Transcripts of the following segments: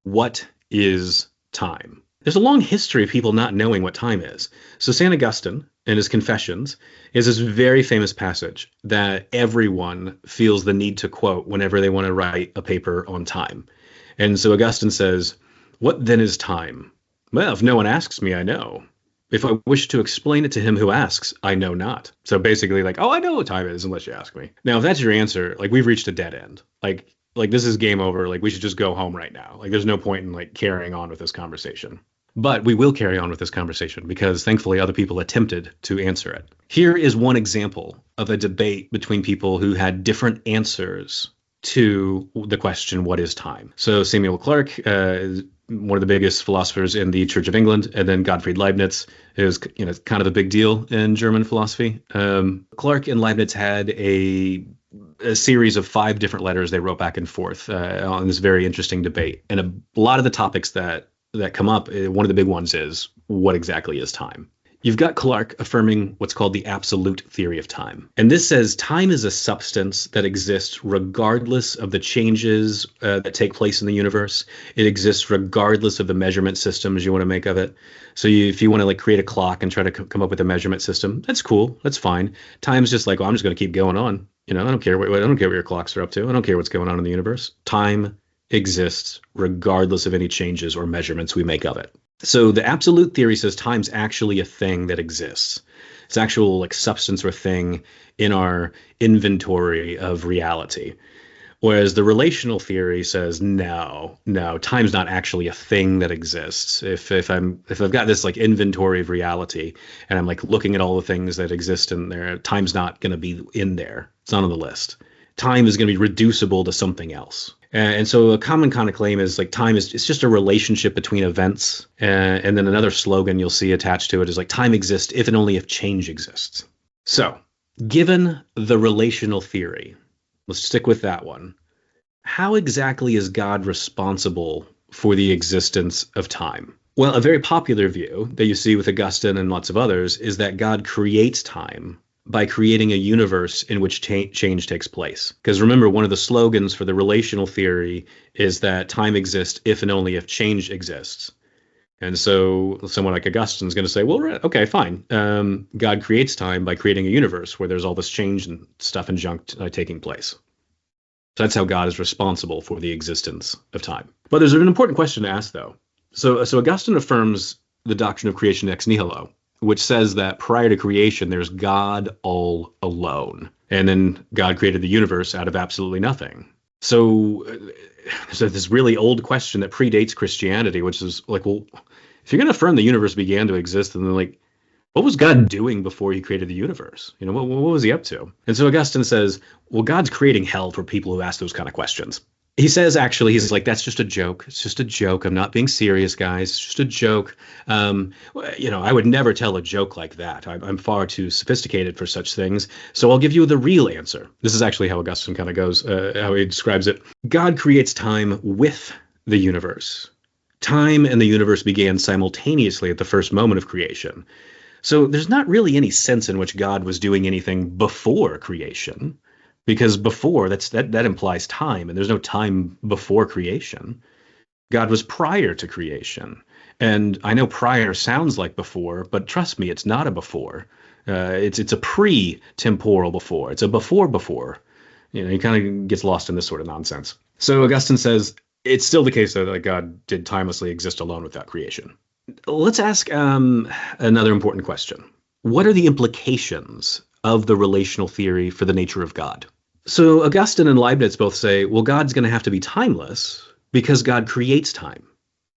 What is time? There's a long history of people not knowing what time is. So St. Augustine, in his Confessions, is this very famous passage that everyone feels the need to quote whenever they want to write a paper on time. And so Augustine says, "What then is time? Well, if no one asks me, I know. If I wish to explain it to him who asks, I know not." So basically, like, oh, I know what time is unless you ask me. Now, if that's your answer, like, we've reached a dead end. Like this is game over. Like, we should just go home right now. Like, there's no point in like carrying on with this conversation. But we will carry on with this conversation because thankfully other people attempted to answer it. Here is one example of a debate between people who had different answers to the question, what is time? So Samuel Clarke is one of the biggest philosophers in the Church of England, and then Gottfried Leibniz is, kind of a big deal in German philosophy. Clarke and Leibniz had a series of 5 different letters they wrote back and forth on this very interesting debate. And a lot of the topics that come up, one of the big ones is, what exactly is time? You've got Clarke affirming what's called the absolute theory of time. And this says time is a substance that exists regardless of the changes that take place in the universe. It exists regardless of the measurement systems you want to make of it. So if you want to like create a clock and try to come up with a measurement system, that's cool. That's fine. Time's just like, oh, I'm just going to keep going on. I don't care what your clocks are up to. I don't care what's going on in the universe. Time exists regardless of any changes or measurements we make of it. So the absolute theory says time's actually a thing that exists. It's actual like substance or thing in our inventory of reality. Whereas the relational theory says no, time's not actually a thing that exists. If I've got this like inventory of reality and I'm like looking at all the things that exist in there, time's not going to be in there. It's not on the list. Time is going to be reducible to something else. And so a common kind of claim is like time is it's just a relationship between events. And then another slogan you'll see attached to it is like time exists if and only if change exists. So given the relational theory, let's stick with that one. How exactly is God responsible for the existence of time? Well, a very popular view that you see with Augustine and lots of others is that God creates time by creating a universe in which change takes place. Because remember, one of the slogans for the relational theory is that time exists if and only if change exists. And so someone like Augustine is going to say, well, okay, fine. God creates time by creating a universe where there's all this change and stuff and junk taking place. So that's how God is responsible for the existence of time. But there's an important question to ask, though. So Augustine affirms the doctrine of creation ex nihilo, which says that prior to creation, there's God all alone. And then God created the universe out of absolutely nothing. So this really old question that predates Christianity, which is like, well, if you're going to affirm the universe began to exist, then like, what was God doing before he created the universe? What was he up to? And so Augustine says, well, God's creating hell for people who ask those kind of questions. He says, actually, he's like, that's just a joke. It's just a joke. I'm not being serious, guys. It's just a joke. I would never tell a joke like that. I'm far too sophisticated for such things. So I'll give you the real answer. This is actually how Augustine kind of goes, how he describes it. God creates time with the universe. Time and the universe began simultaneously at the first moment of creation. So there's not really any sense in which God was doing anything before creation. Because before, that implies time, and there's no time before creation. God was prior to creation. And I know prior sounds like before, but trust me, it's not a before. It's a pre-temporal before. It's a before. He kind of gets lost in this sort of nonsense. So Augustine says, it's still the case, though, that God did timelessly exist alone without creation. Let's ask another important question. What are the implications of the relational theory for the nature of God? So Augustine and Leibniz both say, well, God's going to have to be timeless because God creates time.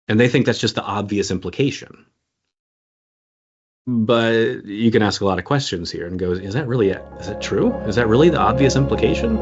And they think that's just the obvious implication. But you can ask a lot of questions here and go, is that really it? Is it true? Is that really the obvious implication?